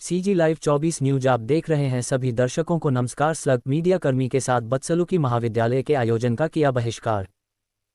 CG live 24 news आप देख रहे हैं। सभी दर्शकों को नमस्कार। स्लग मीडिया कर्मी के साथ बदसलूकी, महाविद्यालय के आयोजन का किया बहिष्कार।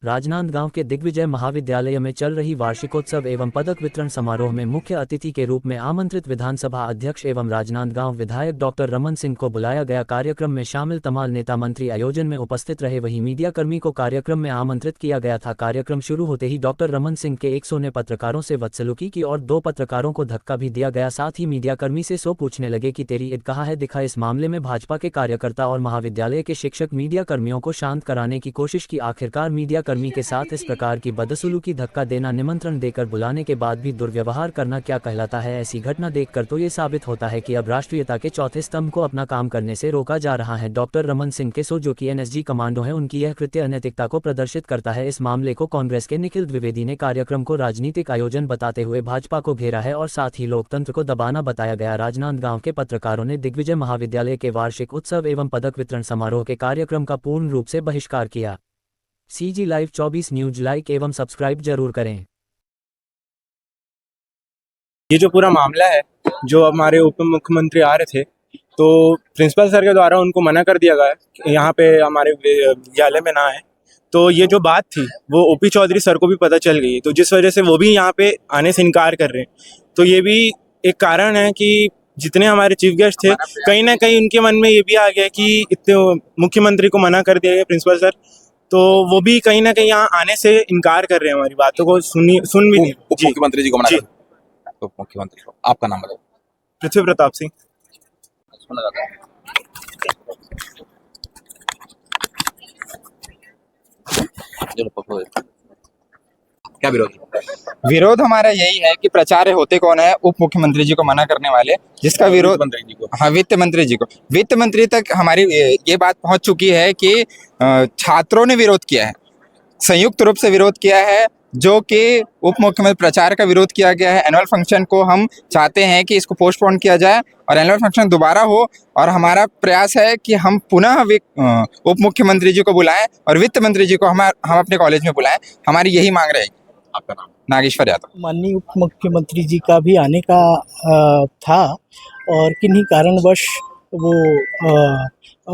राजनांदगांव के दिग्विजय महाविद्यालय में चल रही वार्षिकोत्सव एवं पदक वितरण समारोह में मुख्य अतिथि के रूप में आमंत्रित विधानसभा अध्यक्ष एवं राजनांदगांव विधायक डॉक्टर रमन सिंह को बुलाया गया। कार्यक्रम में शामिल तमाम नेता मंत्री आयोजन में उपस्थित रहे, वहीं मीडिया कर्मी को कार्यक्रम में आमंत्रित किया गया था। कार्यक्रम शुरू होते ही डॉक्टर रमन सिंह के 100 ने पत्रकारों से बदसलूकी की और 2 पत्रकारों को धक्का भी दिया गया। साथ ही मीडिया कर्मी से सो पूछने लगे कि तेरी ईद कहाँ है, दिखा। इस मामले में भाजपा के कार्यकर्ता और महाविद्यालय के शिक्षक मीडिया कर्मियों को शांत कराने की कोशिश की। आखिरकार मीडिया कर्मी के साथ इस प्रकार की बदसलूकी, धक्का देना, निमंत्रण देकर बुलाने के बाद भी दुर्व्यवहार करना क्या कहलाता है। ऐसी घटना देखकर तो ये साबित होता है कि अब राष्ट्रीयता के चौथे स्तंभ को अपना काम करने से रोका जा रहा है। डॉक्टर रमन सिंह के सो, जो कि NSG कमांडो है, उनकी यह कृत्य अनैतिकता को प्रदर्शित करता है। इस मामले को कांग्रेस के निखिल द्विवेदी ने कार्यक्रम को राजनीतिक आयोजन बताते हुए भाजपा को घेरा है और साथ ही लोकतंत्र को दबाना बताया गया। राजनांदगांव के पत्रकारों ने दिग्विजय महाविद्यालय के वार्षिक उत्सव एवं पदक वितरण समारोह के कार्यक्रम का पूर्ण रूप से बहिष्कार किया। CG लाइव 24 न्यूज लाइक एवं सब्सक्राइब जरूर करें। ये जो पूरा मामला है, जो हमारे उप मुख्यमंत्री आ रहे थे, तो प्रिंसिपल सर के द्वारा उनको मना कर दिया गया कि यहाँ पे हमारे विद्यालय में ना आए। तो ये जो बात थी वो OP चौधरी सर को भी पता चल गई, तो जिस वजह से वो भी यहाँ पे आने से इनकार कर रहे हैं। तो ये भी एक कारण है कि जितने हमारे चीफ गेस्ट थे, कहीं ना कहीं उनके मन में ये भी आ गया कि इतने मुख्यमंत्री को मना कर दिया गया प्रिंसिपल सर, तो वो भी कहीं ना कहीं यहाँ आने से इनकार कर रहे हैं, हमारी बातों को सुन भी नहीं। उप मुख्यमंत्री जी को मना कर। उप मुख्यमंत्री को आपका नाम बताओ। पृथ्वी प्रताप सिंह। क्या विरोध? विरोध हमारा यही है कि प्रचार्य होते कौन है? उप मुख्यमंत्री जी को मना करने वाले, जिसका विरोध मंत्री जी को। हाँ, वित्त मंत्री जी को। वित्त मंत्री तक हमारी ये बात पहुंच चुकी है कि छात्रों ने विरोध किया है, संयुक्त रूप से विरोध किया है, जो कि उप मुख्यमंत्री प्रचार का विरोध किया गया है। एनुअल फंक्शन को हम चाहते हैं कि इसको पोस्टपोन किया जाए और एनुअल फंक्शन दोबारा हो, और हमारा प्रयास है कि हम पुनः उप मुख्यमंत्री जी को बुलाएं और वित्त मंत्री जी को हम अपने कॉलेज में बुलाएं। हमारी यही मांग रहेगी। आपका नाम? नागेश्वर यादव। माननीय उप मुख्यमंत्री जी का भी आने का था, और किन्हीं कारणवश वो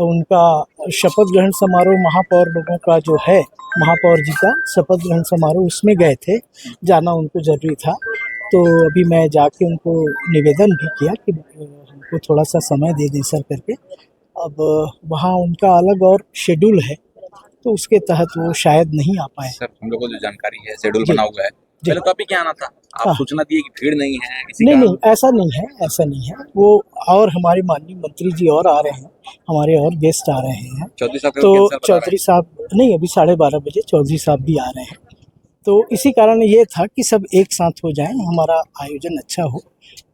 उनका शपथ ग्रहण समारोह, महापौर लोगों का जो है, महापौर जी का शपथ ग्रहण समारोह, उसमें गए थे, जाना उनको ज़रूरी था। तो अभी मैं जाके उनको निवेदन भी किया कि हमको थोड़ा सा समय दे दें सर करके। अब वहाँ उनका अलग और शेड्यूल है, तो उसके तहत वो शायद नहीं आ पाए। सर, हम लोग को जो जानकारी है, शेड्यूल बना हुआ है, पहले तो आप ही क्या आना था, आप हाँ। सूचना दिए कि भीड़ नहीं है किसी नहीं का। नहीं, ऐसा नहीं है, ऐसा नहीं है। वो और हमारे माननीय मंत्री जी और आ रहे हैं, हमारे और गेस्ट आ रहे हैं। चौधरी साहब का तो कैंसिल बता रहे चौधरी साहब नहीं, अभी 12:30 बजे चौधरी साहब भी आ रहे हैं। तो इसी कारण ये था कि सब एक साथ हो जाएं, हमारा आयोजन अच्छा हो।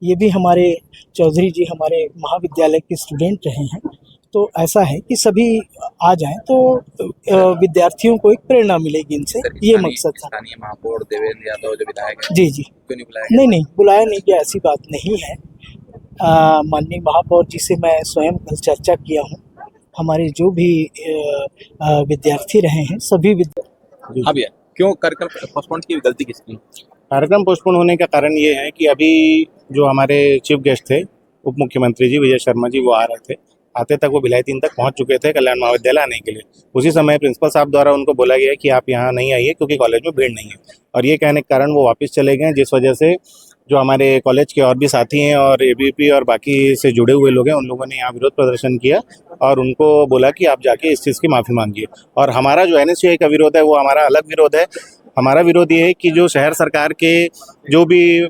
ये भी हमारे चौधरी जी हमारे महाविद्यालय के स्टूडेंट रहे हैं, तो ऐसा है कि सभी आ जाएं तो विद्यार्थियों को एक प्रेरणा मिलेगी इनसे, सर, ये मकसद था। स्थानीय महापौर देवेंद्र यादव जो विधायक है, जी जी, क्यों नहीं बुलाया गया? नहीं नहीं, बुलाया नहीं गया, ऐसी बात नहीं है। माननीय महापौर जी से मैं स्वयं कल चर्चा किया हूँ। हमारे जो भी विद्यार्थी रहे हैं, सभी हाँ भैया, क्यों कार्यक्रम पोस्टपोन की? गलती किसकी? कार्यक्रम पोस्टपोन होने का कारण ये है कि अभी जो हमारे चीफ गेस्ट थे, उप मुख्यमंत्री जी विजय शर्मा जी, वो आ रहे थे। आते तक वो भिलाई 3 तक पहुंच चुके थे कल्याण महाविद्यालय आने के लिए। उसी समय प्रिंसिपल साहब द्वारा उनको बोला गया कि आप यहाँ नहीं आइए क्योंकि कॉलेज में भीड़ नहीं है, और ये कहने के कारण वो वापस चले गए, जिस वजह से जो हमारे कॉलेज के और भी साथी हैं और ABP और बाकी से जुड़े हुए लोग हैं, उन लोगों ने यहाँ विरोध प्रदर्शन किया और उनको बोला कि आप जाके इस चीज़ की माफ़ी मांगिए। और हमारा जो NSCI का विरोध है वो हमारा अलग विरोध है। हमारा विरोध ये है कि जो शहर सरकार के जो भी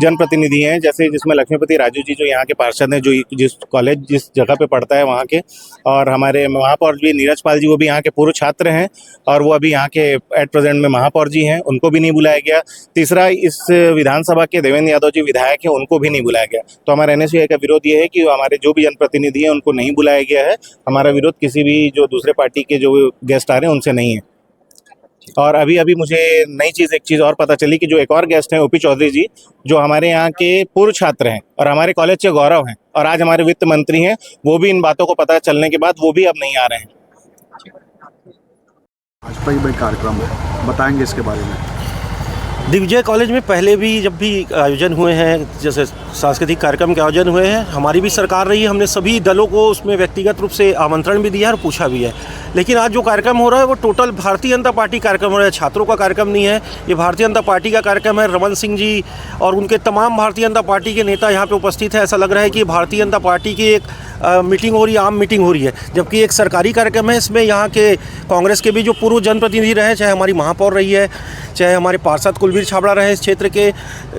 जनप्रतिनिधि हैं, जैसे जिसमें लक्ष्मीपति राजू जी जो यहाँ के पार्षद हैं, जो जिस कॉलेज जिस जगह पे पढ़ता है वहाँ के, और हमारे महापौर जी नीरज पाल जी, वो भी यहाँ के पूर्व छात्र हैं और वो अभी यहाँ के एट प्रेजेंट में महापौर जी हैं, उनको भी नहीं बुलाया गया। तीसरा, इस विधानसभा के देवेंद्र यादव जी विधायक हैं, उनको भी नहीं बुलाया गया। तो हमारा NSCI का विरोध ये है कि हमारे जो भी जनप्रतिनिधि हैं उनको नहीं बुलाया गया है। हमारा विरोध किसी भी जो दूसरे पार्टी के जो गेस्ट आ रहे हैं उनसे नहीं है। और अभी मुझे एक चीज़ और पता चली कि जो एक और गेस्ट हैं, OP चौधरी जी, जो हमारे यहाँ के पूर्व छात्र हैं और हमारे कॉलेज के गौरव हैं और आज हमारे वित्त मंत्री हैं, वो भी इन बातों को पता चलने के बाद वो भी अब नहीं आ रहे हैं। भाजपा ही भाई कार्यक्रम है, बताएंगे इसके बारे में। दिग्विजय कॉलेज में पहले भी जब भी आयोजन हुए हैं, जैसे सांस्कृतिक कार्यक्रम के आयोजन हुए हैं, हमारी भी सरकार रही है, हमने सभी दलों को उसमें व्यक्तिगत रूप से आमंत्रण भी दिया है और पूछा भी है। लेकिन आज जो कार्यक्रम हो रहा है वो टोटल भारतीय जनता पार्टी कार्यक्रम हो रहा है, छात्रों का कार्यक्रम नहीं है। ये भारतीय जनता पार्टी का कार्यक्रम है। रमन सिंह जी और उनके तमाम भारतीय जनता पार्टी के नेता यहाँ पे उपस्थित है। ऐसा लग रहा है कि भारतीय जनता पार्टी की एक मीटिंग हो रही है, आम मीटिंग हो रही है, जबकि एक सरकारी कार्यक्रम है। इसमें यहाँ के कांग्रेस के भी जो पूर्व जनप्रतिनिधि रहे, चाहे हमारी महापौर रही है, चाहे हमारे पार्षद कुलवीर छाबड़ा रहे, इस क्षेत्र के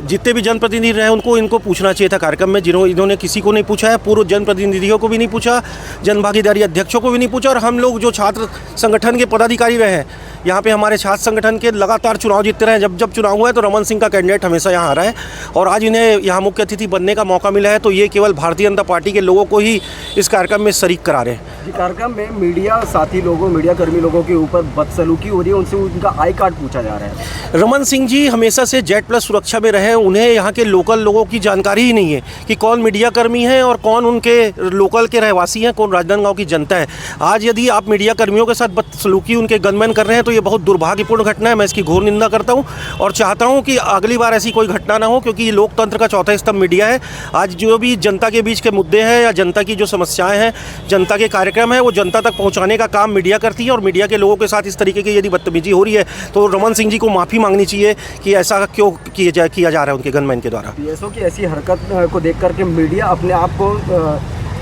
जितने भी जनप्रतिनिधि रहे, इनको पूछना चाहिए था कार्यक्रम में। इन्होंने किसी को नहीं पूछा है, पूर्व जनप्रतिनिधियों को भी नहीं पूछा, जनभागीदारी अध्यक्षों को भी नहीं पूछा। और हम लोग जो छात्र संगठन के पदाधिकारी रहे हैं, यहाँ पे हमारे छात्र संगठन के लगातार चुनाव जीतते रहे। जब चुनाव हुआ है तो रमन सिंह का कैंडिडेट हमेशा यहाँ आ रहा है और आज इन्हें यहाँ मुख्य अतिथि बनने का मौका मिला है, तो ये केवल भारतीय जनता पार्टी के लोगों को ही इस कार्यक्रम में शरीक करा रहे हैं। जी, कार्यक्रम में मीडिया साथी लोगों, मीडिया कर्मी लोगों के ऊपर बदसलूकी हो रही है, उनसे उनका आई कार्ड पूछा जा रहा है। रमन सिंह जी हमेशा से जेड+ सुरक्षा में रहे, उन्हें यहाँ के लोकल लोगों की जानकारी ही नहीं है कि कौन मीडिया कर्मी है और कौन उनके लोकल के रहवासी हैं, कौन राजनांदगांव की जनता है। आज यदि आप मीडिया कर्मियों के साथ बदसलूकी उनके गनमैन कर रहे हैं तो ये बहुत दुर्भाग्यपूर्ण घटना है। मैं इसकी घोर निंदा करता हूँ और चाहता हूँ कि अगली बार ऐसी कोई घटना ना हो, क्योंकि ये लोकतंत्र का चौथा स्तंभ मीडिया है। आज जो भी जनता के बीच के मुद्दे हैं या जनता की जो समस्याएं हैं, जनता के कार्यक्रम है, वो जनता तक पहुँचाने का काम मीडिया करती है। और मीडिया के लोगों के साथ इस तरीके की यदि बदतमीजी हो रही है तो रमन सिंह जी को माफ़ी मांगनी चाहिए कि ऐसा क्यों किया जा रहा है उनके गनमैन के द्वारा। पीएसओ की ऐसी हरकत को देख करके मीडिया अपने आप को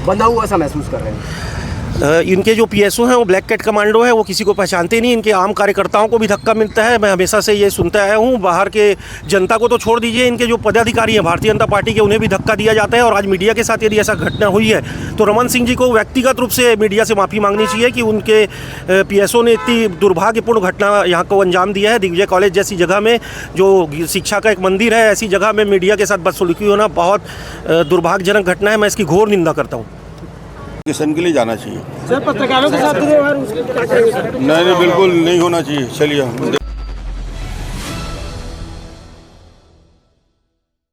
बंधा हुआ सा महसूस कर रहे हैं। इनके जो पीएसओ हैं वो ब्लैक कैट कमांडो है, वो किसी को पहचानते नहीं। इनके आम कार्यकर्ताओं को भी धक्का मिलता है। मैं हमेशा से ये सुनता आया हूँ। बाहर के जनता को तो छोड़ दीजिए, इनके जो पदाधिकारी हैं भारतीय जनता पार्टी के, उन्हें भी धक्का दिया जाता है। और आज मीडिया के साथ यदि ऐसा घटना हुई है तो रमन सिंह जी को व्यक्तिगत रूप से मीडिया से माफ़ी मांगनी चाहिए कि उनके पीएसओ ने इतनी दुर्भाग्यपूर्ण घटना यहाँ को अंजाम दिया है। दिग्विजय कॉलेज जैसी जगह में, जो शिक्षा का एक मंदिर है, ऐसी जगह में मीडिया के साथ बदसलूकी होना बहुत दुर्भाग्यजनक घटना है। मैं इसकी घोर निंदा करता हूँ। किसान के लिए जाना चाहिए सर, पत्रकारों के साथ नहीं, बिल्कुल नहीं होना चाहिए। चलिए